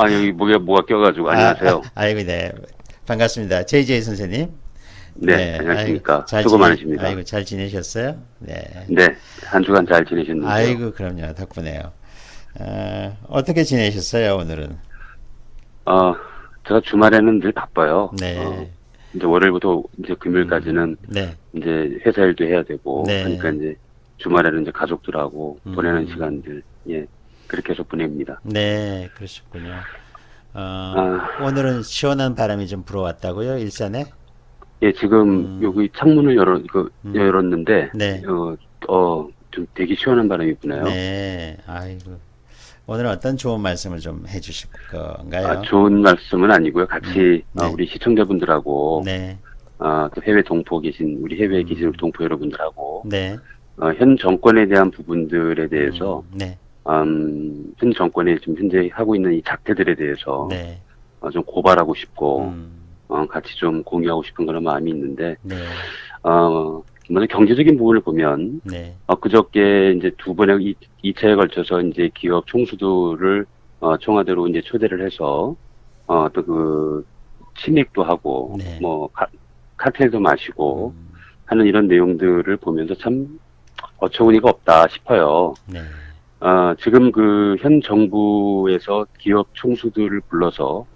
아, 여기 목에 뭐가 껴가지고, 안녕하세요. 아이고, 네. 반갑습니다. JJ 선생님. 네, 네, 아이고, 안녕하십니까. 수고 많으십니다. 아이고, 잘 지내셨어요? 네. 네, 한 주간 잘 지내셨는지요? 아이고, 그럼요. 덕분에요. 어떻게 지내셨어요, 오늘은? 어, 제가 주말에는 늘 바빠요. 네. 이제 월요일부터 이제 금요일까지는 네. 이제 회사 일도 해야 되고, 네. 하니까 이제 주말에는 이제 가족들하고 보내는 음, 시간들, 예, 그렇게 해서 보냅니다. 네, 그러셨군요. 아, 오늘은 시원한 바람이 좀 불어왔다고요, 일산에? 예, 지금 음, 여기 창문을 음, 열었는데, 네. 좀 되게 시원한 바람이 부네요. 네. 아이고. 오늘은 어떤 좋은 말씀을 좀 해주실 아, 건가요? 좋은 말씀은 아니고요. 같이, 네. 우리 시청자분들하고, 네. 또 해외 동포 계신, 우리 해외에 계신 음, 동포 여러분들하고, 네. 현 정권에 대한 부분들에 대해서, 네. 현 정권이 지금 현재 하고 있는 이 작태들에 대해서, 네. 좀 고발하고 싶고, 음, 같이 좀 공유하고 싶은 그런 마음이 있는데, 네. 먼저 경제적인 부분을 보면, 네. 그저께 이제 두 번의 이차에 걸쳐서 이제 기업 총수들을, 청와대로 이제 초대를 해서, 또 치맥도 하고, 네. 뭐, 칵테일도 마시고, 음, 하는 이런 내용들을 보면서 참 어처구니가 없다 싶어요. 네. 지금 현 정부에서 기업 총수들을 불러서,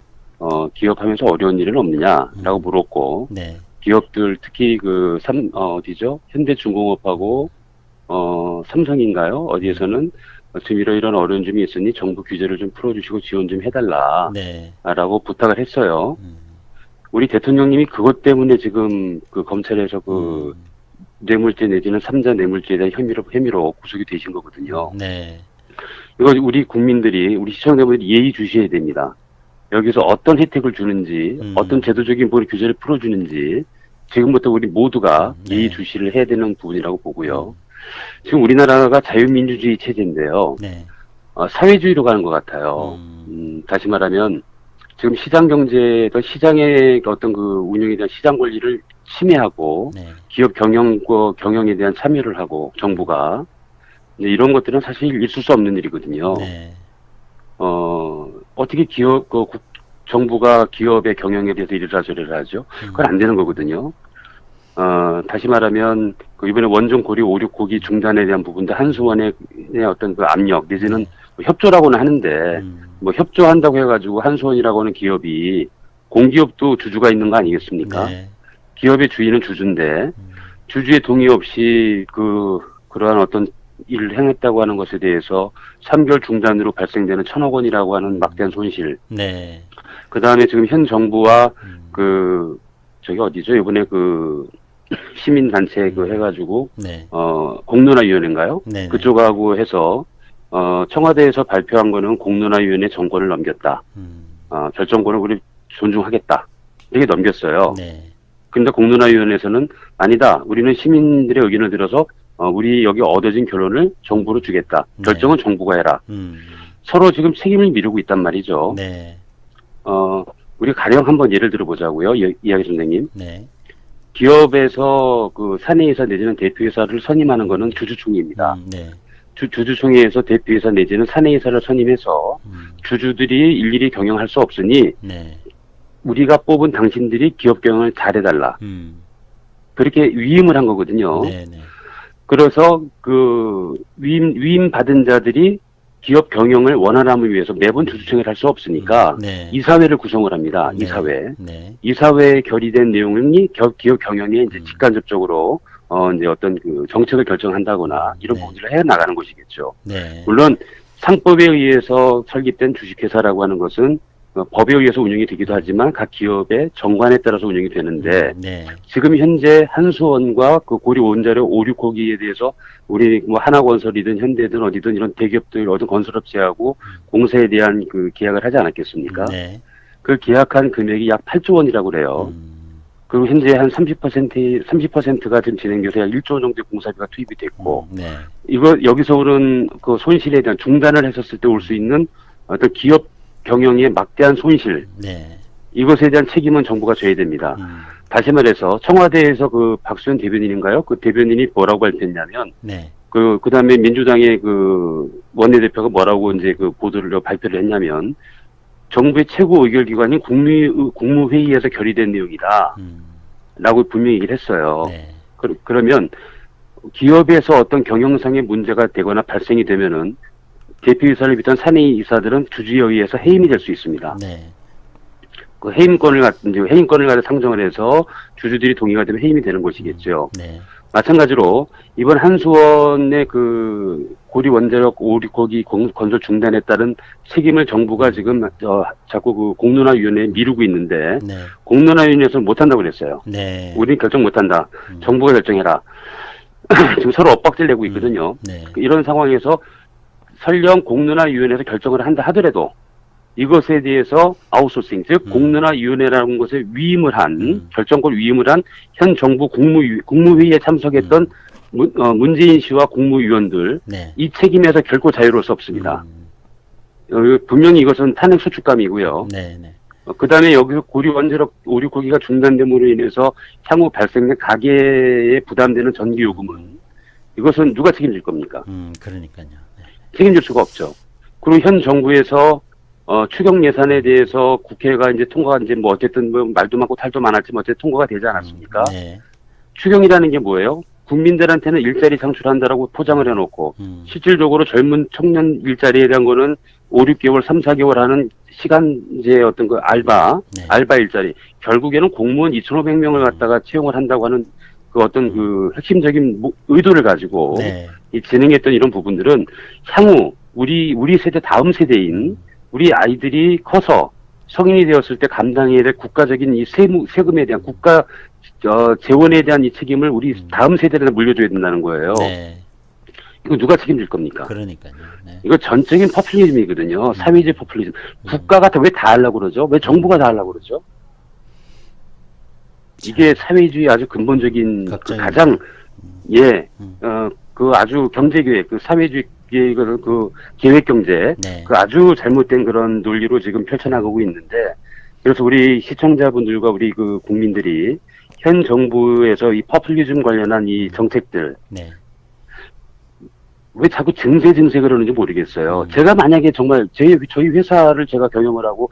기업하면서 어려운 일은 없느냐라고 음, 물었고, 네. 기업들 특히 어디죠? 현대중공업하고, 삼성인가요? 음, 어디에서는 지금 이런 어려운 점이 있으니 정부 규제를 좀 풀어주시고 지원 좀 해달라. 네. 라고 부탁을 했어요. 음, 우리 대통령님이 그것 때문에 지금 검찰에서 음, 뇌물죄 내지는 삼자 뇌물죄에 대한 혐의로 구속이 되신 거거든요. 네. 이거 우리 국민들이, 우리 시청자분들이 예의 주시해야 됩니다. 여기서 어떤 혜택을 주는지, 어떤 음, 제도적인 규제를 풀어주는지, 지금부터 우리 모두가 예의 네. 주시를 해야 되는 부분이라고 보고요. 음, 지금 우리나라가 자유민주주의 체제인데요. 네. 사회주의로 가는 것 같아요. 음, 다시 말하면, 지금 시장 경제, 시장의 어떤 운영에 대한 시장 권리를 침해하고, 네. 기업 경영에 대한 참여를 하고, 정부가, 이제 이런 것들은 사실 있을 수 없는 일이거든요. 네. 어떻게 정부가 기업의 경영에 대해서 이래라 저래라 하죠? 그건 안 음, 되는 거거든요. 다시 말하면, 이번에 원전 고리 5, 6호기 중단에 대한 부분도 한수원의 어떤 압력, 내지는 네. 뭐 협조라고는 하는데, 음, 뭐 협조한다고 해가지고 한수원이라고 하는 기업이 공기업도 주주가 있는 거 아니겠습니까? 네. 기업의 주인은 주주인데, 음, 주주의 동의 없이 그러한 어떤 일을 행했다고 하는 것에 대해서 3개월 중단으로 발생되는 1,000억 원이라고 하는 막대한 손실. 네. 그 다음에 지금 현 정부와 음, 저기 어디죠? 이번에 시민단체 음, 해가지고, 네. 공론화위원회인가요? 네. 네. 그쪽하고 해서, 청와대에서 발표한 거는 공론화위원회 정권을 넘겼다. 음, 결정권을 우리 존중하겠다. 이렇게 넘겼어요. 네. 근데 공론화위원회에서는 아니다. 우리는 시민들의 의견을 들어서, 우리 여기 얻어진 결론을 정부로 주겠다. 네. 결정은 정부가 해라. 음, 서로 지금 책임을 미루고 있단 말이죠. 네. 우리 가령 한번 예를 들어보자고요. 이야기 선생님. 네. 기업에서 사내이사 내지는 대표이사를 선임하는 거는 주주총회입니다. 네. 주주총회에서 대표이사 내지는 사내이사를 선임해서 음, 주주들이 일일이 경영할 수 없으니 네. 우리가 뽑은 당신들이 기업 경영을 잘해달라. 음, 그렇게 위임을 한 거거든요. 네. 네. 그래서 위임 받은 자들이 기업 경영을 원활함을 위해서 매번 주주총회를 할 수 없으니까 네. 이사회를 구성을 합니다. 네. 이사회. 네. 이사회에 결의된 내용이 기업 경영에 이제 음, 직간접적으로 이제 어떤 정책을 결정한다거나 이런 네. 부분들을 해 나가는 것이겠죠. 네. 물론 상법에 의해서 설립된 주식회사라고 하는 것은 법에 의해서 운영이 되기도 하지만 각 기업의 정관에 따라서 운영이 되는데 네. 지금 현재 한수원과 고리 원자력 5, 6호기에 대해서 우리 뭐 하나건설이든 현대든 어디든 이런 대기업들 어떤 건설업체하고 공사에 대한 계약을 하지 않았겠습니까? 네. 그 계약한 금액이 약 8조 원이라고 그래요. 그리고 현재 한 30%가 지금 진행돼서 약 1조 정도의 공사비가 투입이 됐고, 네. 여기서 오는 손실에 대한 중단을 했었을 때 올 수 있는 어떤 기업 경영의 막대한 손실, 네. 이것에 대한 책임은 정부가 져야 됩니다. 음, 다시 말해서 청와대에서 박수현 대변인인가요? 그 대변인이 뭐라고 발표했냐면, 네. 그 다음에 민주당의 원내대표가 뭐라고 이제 발표를 했냐면, 정부의 최고 의결기관인 국무회의에서 결의된 내용이다. 라고 분명히 얘기를 했어요. 네. 그러면 기업에서 어떤 경영상의 문제가 되거나 발생이 되면은 대표이사를 비롯한 사내이사들은 주주에 의해서 해임이 될 수 있습니다. 네. 그 해임권을 가지고 상정을 해서 주주들이 동의가 되면 해임이 되는 것이겠죠. 네. 마찬가지로 이번 한수원의 그 고리 원자력 5, 6호기 건설 중단에 따른 책임을 정부가 지금 자꾸 그 공론화위원회에 미루고 있는데 네. 공론화위원회에서는 못한다고 그랬어요. 네. 우리는 결정 못한다. 정부가 결정해라. 지금 서로 엇박질 내고 있거든요. 네. 이런 상황에서 설령 공론화위원회에서 결정을 한다 하더라도 이것에 대해서 아웃소싱, 즉 공론화위원회라는 것에 위임을 한 결정권 위임을 한 현 정부 국무회의에 참석했던 문재인 씨와 국무위원들 네. 이 책임에서 결코 자유로울 수 없습니다. 분명히 이것은 탄핵 소축감이고요. 네. 네. 그 다음에 여기서 고리 원자력 5, 6호기가 중단됨으로 인해서 향후 발생된 가계에 부담되는 전기 요금은 이것은 누가 책임질 겁니까? 그러니까요. 네. 책임질 수가 없죠. 그리고 현 정부에서 추경 예산에 대해서 국회가 이제 통과가 이제 뭐 어쨌든 뭐 말도 많고 탈도 많았지만 어쨌든 통과가 되지 않았습니까? 네. 추경이라는 게 뭐예요? 국민들한테는 일자리 창출한다라고 포장을 해놓고 실질적으로 젊은 청년 일자리에 대한 거는 5, 6개월, 3, 4개월 하는 시간제 어떤 그 알바 일자리. 결국에는 공무원 2,500명을 갖다가 채용을 한다고 하는 그 어떤 그 핵심적인 의도를 가지고 네. 이 진행했던 이런 부분들은 향후 우리 세대 다음 세대인 우리 아이들이 커서 성인이 되었을 때 감당해야 될 국가적인 이 세금에 대한 국가 재원에 대한 이 책임을 우리 다음 세대에 물려줘야 된다는 거예요. 네. 이거 누가 책임질 겁니까? 그러니까요. 네. 이거 전적인 포퓰리즘이거든요. 사회주의 포퓰리즘. 국가가 왜 다 하려고 그러죠? 왜 정부가 다 하려고 그러죠? 이게 사회주의 아주 근본적인 그 가장 그 아주 경제계획, 그 사회주의 계획을 그 계획경제, 네. 그 아주 잘못된 그런 논리로 지금 펼쳐나가고 있는데, 그래서 우리 시청자분들과 우리 그 국민들이 현 정부에서 이 포퓰리즘 관련한 이 정책들, 네. 왜 자꾸 증세 그러는지 모르겠어요. 제가 만약에 정말 저희 회사를 제가 경영을 하고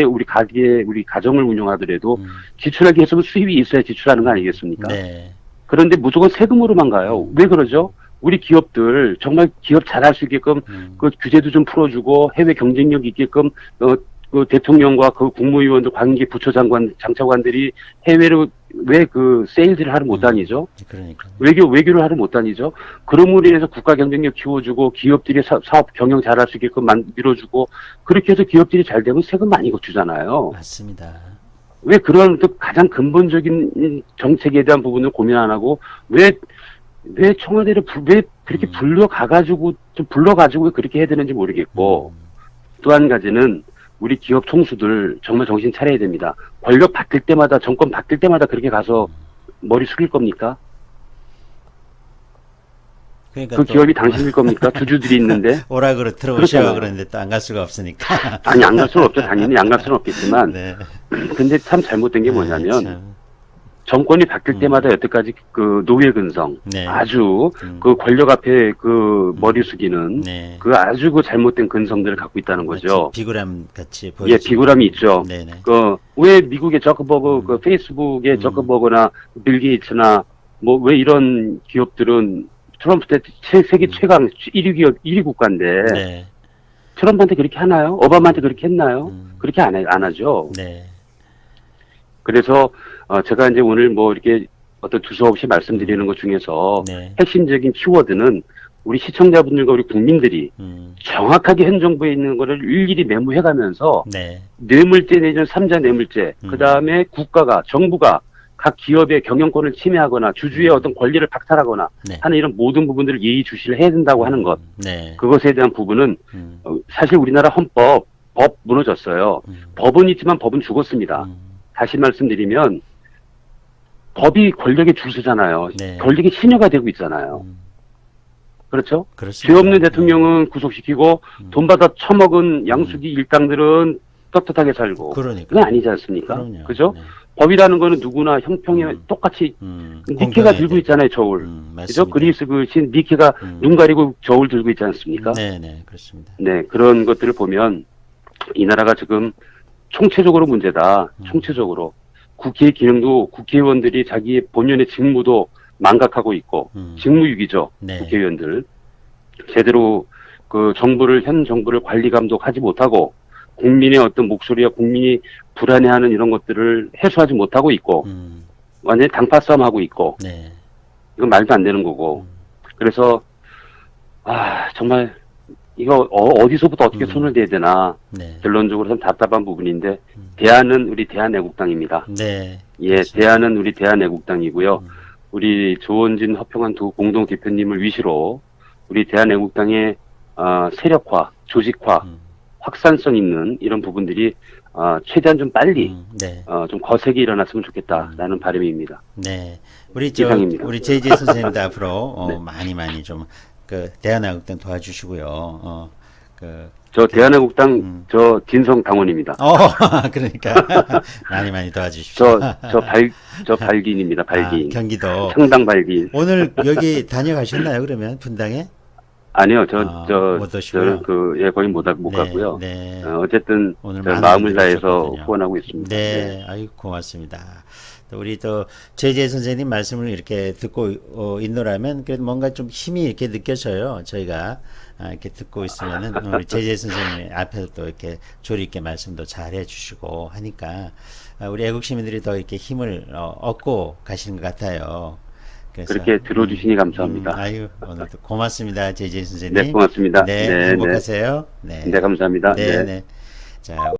우리 가정을 운영하더라도 지출하기 위해서는 수입이 있어야 지출하는 거 아니겠습니까? 네. 그런데 무조건 세금으로만 가요. 왜 그러죠? 우리 기업들 정말 기업 잘할 수 있게끔 그 규제도 좀 풀어주고 해외 경쟁력 있게끔 그 대통령과 그 국무위원들 관계 부처장관 장차관들이 해외로 왜 그 세일즈를 하러 못 다니죠? 그러니까 외교를 하러 못 다니죠? 그럼으로 인해서 국가 경쟁력 키워주고 기업들이 사업 경영 잘할 수 있게끔 밀어주고 그렇게 해서 기업들이 잘 되면 세금 많이 주잖아요. 맞습니다. 왜 그런 또 가장 근본적인 정책에 대한 부분을 고민 안 하고 왜 청와대를 왜 그렇게 불러가지고 그렇게 해야 되는지 모르겠고 또 한 가지는 우리 기업 총수들 정말 정신 차려야 됩니다. 권력 바뀔 때마다 정권 바뀔 때마다 그렇게 가서 머리 숙일 겁니까? 그러니까 그 기업이 당신일 겁니까? 주주들이 있는데. 오라 들어오셔 그러는데 또 안 갈 수가 없으니까. 아니 안 갈 수는 없죠. 당연히 안 갈 수는 없겠지만. 네. 근데 참 잘못된 게 뭐냐면 참. 정권이 바뀔 때마다 여태까지 그 노예 근성, 네. 아주 그 권력 앞에 그 머리 숙이는 네. 그 아주 그 잘못된 근성들을 갖고 있다는 거죠. 비굴함 같이 보이죠. 예, 비굴함이 있죠. 네네. 왜 미국의 저커버그, 그 페이스북의 저커버그나 빌 게이츠나 뭐 왜 이런 기업들은 트럼프 때 세계 최강 1위 국가인데 네. 트럼프한테 그렇게 하나요? 오바마한테 그렇게 했나요? 그렇게 안 하죠. 네. 그래서 제가 이제 오늘 뭐 이렇게 어떤 두서없이 말씀드리는 것 중에서 네. 핵심적인 키워드는 우리 시청자분들과 우리 국민들이 정확하게 현 정부에 있는 거를 일일이 메모해가면서 네. 뇌물죄 내지는 3자 뇌물죄, 그 다음에 정부가 각 기업의 경영권을 침해하거나 주주의 어떤 권리를 박탈하거나 네. 하는 이런 모든 부분들을 예의주시를 해야 된다고 하는 것. 네. 그것에 대한 부분은 사실 우리나라 법 무너졌어요. 법은 있지만 법은 죽었습니다. 다시 말씀드리면 법이 권력의 주수잖아요. 네. 권력의 신여가 되고 있잖아요. 그렇죠? 그렇습니다. 죄 없는 대통령은 구속시키고 돈 받아 처먹은 양수기 일당들은 떳떳하게 살고 그러니까. 그건 아니지 않습니까? 그럼요. 그죠? 네. 법이라는 거는 누구나 형평에 똑같이 니케가 들고 있잖아요, 저울. 그죠? 그리스 그 신 니케가 눈 가리고 저울 들고 있지 않습니까? 네네, 그렇습니다. 네, 그런 것들을 보면 이 나라가 지금 총체적으로 문제다. 총체적으로. 국회의 기능도 국회의원들이 자기 본연의 직무도 망각하고 있고 직무유기죠. 네. 국회의원들. 제대로 그 현 정부를 관리 감독하지 못하고 국민의 어떤 목소리와 국민이 불안해하는 이런 것들을 해소하지 못하고 있고 완전히 당파 싸움하고 있고 네. 이건 말도 안 되는 거고 그래서 정말 이거 어디서부터 어떻게 손을 대야 되나 네. 결론적으로 좀 답답한 부분인데 대안은 우리 대한애국당입니다. 네. 예, 그렇죠. 대안은 우리 대한애국당이고요. 우리 조원진, 허평한 두 공동 대표님을 위시로 우리 대한애국당의 세력화, 조직화, 확산성 있는 이런 부분들이 최대한 좀 빨리 네. 좀 거세게 일어났으면 좋겠다라는 바람입니다. 네. 우리 이상입니다. 우리 제이제 선생님도 앞으로 네. 많이 좀 그 대한애국당 도와주시고요. 저 대한애국당 저 진성 당원입니다. 그러니까 많이 도와주십시오. 저 발기인입니다. 발기인. 경기도. 상당 발기인. 오늘 여기 다녀가셨나요? 그러면 분당에? 아니요, 못 오시고요. 거의 못 네, 가고요. 네. 어쨌든 오늘 저 많은 마음을 분들이 다해서 오셨거든요. 후원하고 있습니다. 네, 아유 고맙습니다. 또 우리 또 제재 선생님 말씀을 이렇게 듣고 있노라면 그래도 뭔가 좀 힘이 이렇게 느껴져요. 저희가 이렇게 듣고 있으면은 우리 제재 선생님 앞에서 또 이렇게 조리 있게 말씀도 잘 해주시고 하니까 우리 애국 시민들이 더 이렇게 힘을 얻고 가시는 것 같아요. 그래서, 그렇게 들어주시니 감사합니다. 아유 오늘도 고맙습니다, 제재 선생님. 네, 고맙습니다. 네, 네, 행복하세요. 네, 감사합니다. 네. 자.